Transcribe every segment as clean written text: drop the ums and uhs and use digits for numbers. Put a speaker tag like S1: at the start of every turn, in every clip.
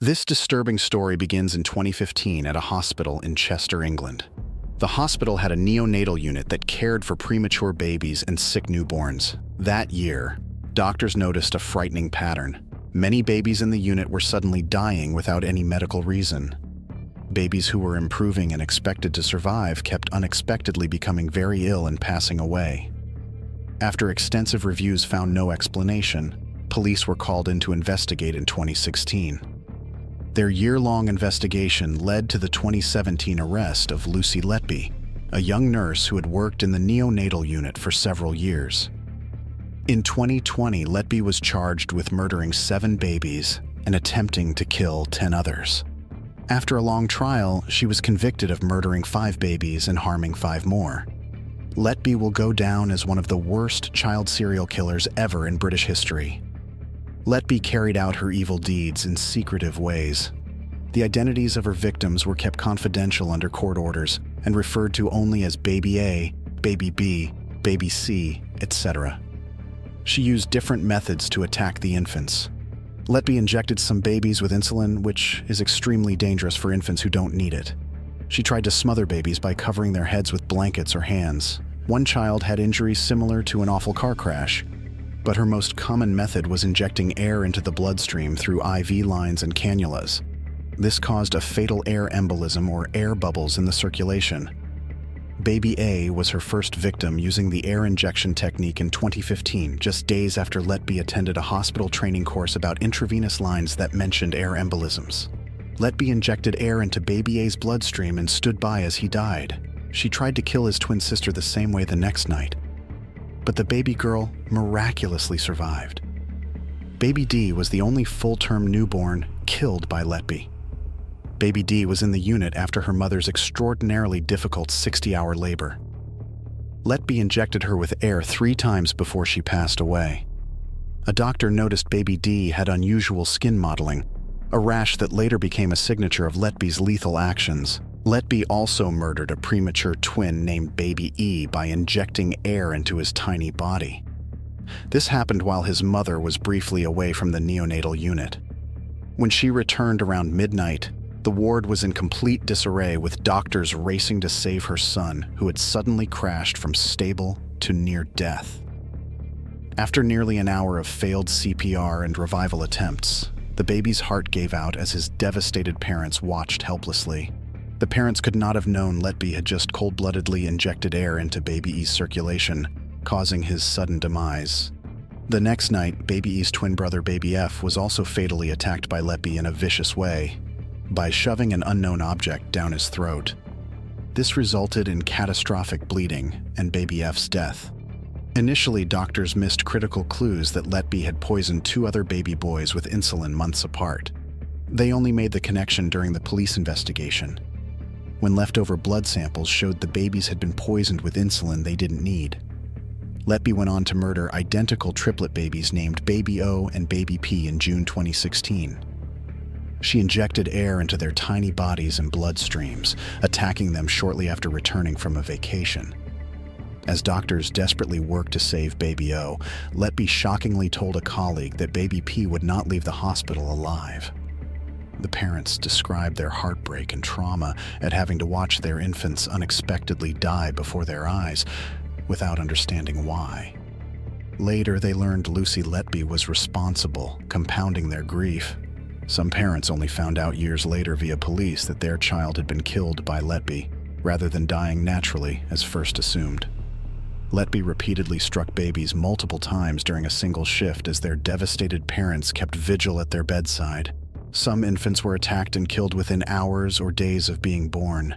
S1: This disturbing story begins in 2015 at a hospital in Chester, England. The hospital had a neonatal unit that cared for premature babies and sick newborns. That year, doctors noticed a frightening pattern. Many babies in the unit were suddenly dying without any medical reason. Babies who were improving and expected to survive kept unexpectedly becoming very ill and passing away. After extensive reviews found no explanation, police were called in to investigate in 2016. Their year-long investigation led to the 2017 arrest of Lucy Letby, a young nurse who had worked in the neonatal unit for several years. In 2020, Letby was charged with murdering 7 babies and attempting to kill 10 others. After a long trial, she was convicted of murdering 5 babies and harming 5 more. Letby will go down as one of the worst child serial killers ever in British history. Letby carried out her evil deeds in secretive ways. The identities of her victims were kept confidential under court orders and referred to only as Baby A, Baby B, Baby C, etc. She used different methods to attack the infants. Letby injected some babies with insulin, which is extremely dangerous for infants who don't need it. She tried to smother babies by covering their heads with blankets or hands. One child had injuries similar to an awful car crash, but her most common method was injecting air into the bloodstream through IV lines and cannulas. This caused a fatal air embolism or air bubbles in the circulation. Baby A was her first victim using the air injection technique in 2015, just days after Letby attended a hospital training course about intravenous lines that mentioned air embolisms. Letby injected air into Baby A's bloodstream and stood by as he died. She tried to kill his twin sister the same way the next night, but the baby girl miraculously survived. Baby D was the only full-term newborn killed by Letby. Baby D was in the unit after her mother's extraordinarily difficult 60-hour labor. Letby injected her with air 3 times before she passed away. A doctor noticed Baby D had unusual skin modeling, a rash that later became a signature of Letby's lethal actions. Letby also murdered a premature twin named Baby E by injecting air into his tiny body. This happened while his mother was briefly away from the neonatal unit. When she returned around midnight, the ward was in complete disarray with doctors racing to save her son, who had suddenly crashed from stable to near death. After nearly an hour of failed CPR and revival attempts, the baby's heart gave out as his devastated parents watched helplessly. The parents could not have known Letby had just cold-bloodedly injected air into Baby E's circulation, causing his sudden demise. The next night, Baby E's twin brother Baby F was also fatally attacked by Letby in a vicious way, by shoving an unknown object down his throat. This resulted in catastrophic bleeding and Baby F's death. Initially, doctors missed critical clues that Letby had poisoned 2 other baby boys with insulin months apart. They only made the connection during the police investigation, when leftover blood samples showed the babies had been poisoned with insulin they didn't need. Letby went on to murder identical triplet babies named Baby O and Baby P in June 2016. She injected air into their tiny bodies and bloodstreams, attacking them shortly after returning from a vacation. As doctors desperately worked to save Baby O, Letby shockingly told a colleague that Baby P would not leave the hospital alive. The parents described their heartbreak and trauma at having to watch their infants unexpectedly die before their eyes, without understanding why. Later, they learned Lucy Letby was responsible, compounding their grief. Some parents only found out years later via police that their child had been killed by Letby, rather than dying naturally as first assumed. Letby repeatedly struck babies multiple times during a single shift as their devastated parents kept vigil at their bedside. Some infants were attacked and killed within hours or days of being born.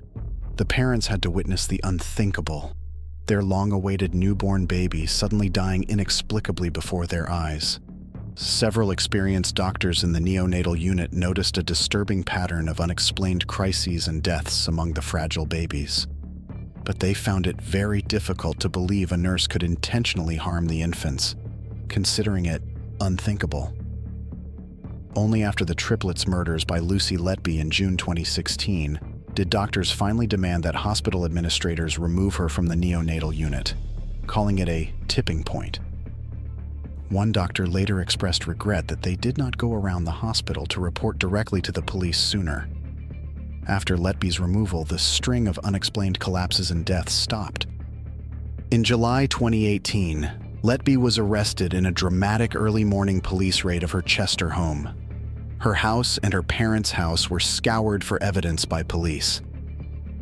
S1: The parents had to witness the unthinkable, their long-awaited newborn baby suddenly dying inexplicably before their eyes. Several experienced doctors in the neonatal unit noticed a disturbing pattern of unexplained crises and deaths among the fragile babies. But they found it very difficult to believe a nurse could intentionally harm the infants, considering it unthinkable. Only after the triplets' murders by Lucy Letby in June 2016 did doctors finally demand that hospital administrators remove her from the neonatal unit, calling it a tipping point. One doctor later expressed regret that they did not go around the hospital to report directly to the police sooner. After Letby's removal, the string of unexplained collapses and deaths stopped. In July 2018, Letby was arrested in a dramatic early morning police raid of her Chester home. Her house and her parents' house were scoured for evidence by police.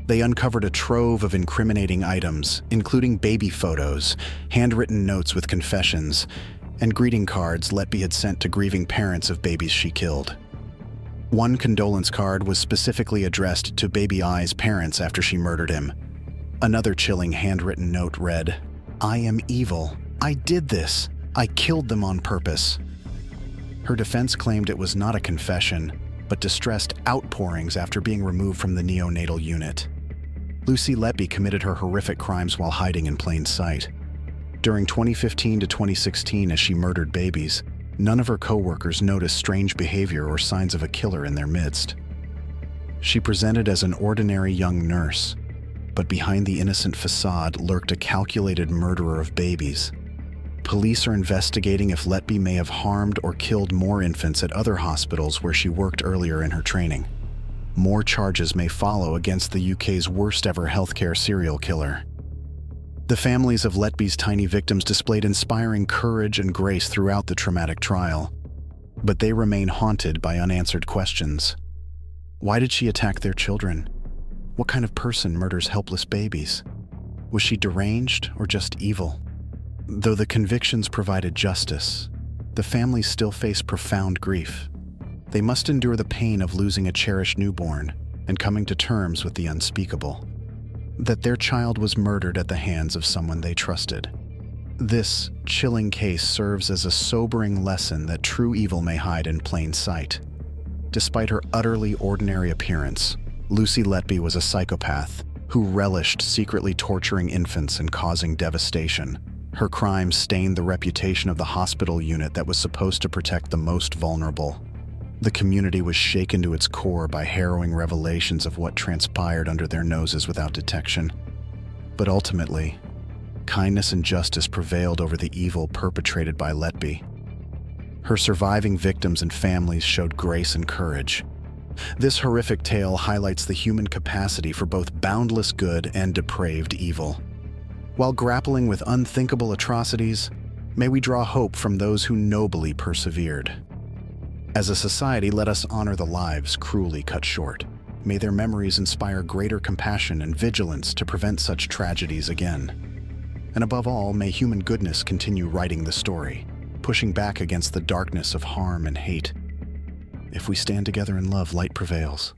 S1: They uncovered a trove of incriminating items, including baby photos, handwritten notes with confessions, and greeting cards Letby had sent to grieving parents of babies she killed. One condolence card was specifically addressed to Baby I's parents after she murdered him. Another chilling handwritten note read, "I am evil. I did this. I killed them on purpose." Her defense claimed it was not a confession, but distressed outpourings after being removed from the neonatal unit. Lucy Letby committed her horrific crimes while hiding in plain sight. During 2015 to 2016, as she murdered babies, none of her co-workers noticed strange behavior or signs of a killer in their midst. She presented as an ordinary young nurse, but behind the innocent facade lurked a calculated murderer of babies. Police are investigating if Letby may have harmed or killed more infants at other hospitals where she worked earlier in her training. More charges may follow against the UK's worst-ever healthcare serial killer. The families of Letby's tiny victims displayed inspiring courage and grace throughout the traumatic trial, but they remain haunted by unanswered questions. Why did she attack their children? What kind of person murders helpless babies? Was she deranged or just evil? Though the convictions provided justice, the families still face profound grief. They must endure the pain of losing a cherished newborn and coming to terms with the unspeakable. That their child was murdered at the hands of someone they trusted. This chilling case serves as a sobering lesson that true evil may hide in plain sight. Despite her utterly ordinary appearance, Lucy Letby was a psychopath who relished secretly torturing infants and causing devastation. Her crimes stained the reputation of the hospital unit that was supposed to protect the most vulnerable. The community was shaken to its core by harrowing revelations of what transpired under their noses without detection. But ultimately, kindness and justice prevailed over the evil perpetrated by Letby. Her surviving victims and families showed grace and courage. This horrific tale highlights the human capacity for both boundless good and depraved evil. While grappling with unthinkable atrocities, may we draw hope from those who nobly persevered. As a society, let us honor the lives cruelly cut short. May their memories inspire greater compassion and vigilance to prevent such tragedies again. And above all, may human goodness continue writing the story, pushing back against the darkness of harm and hate. If we stand together in love, light prevails.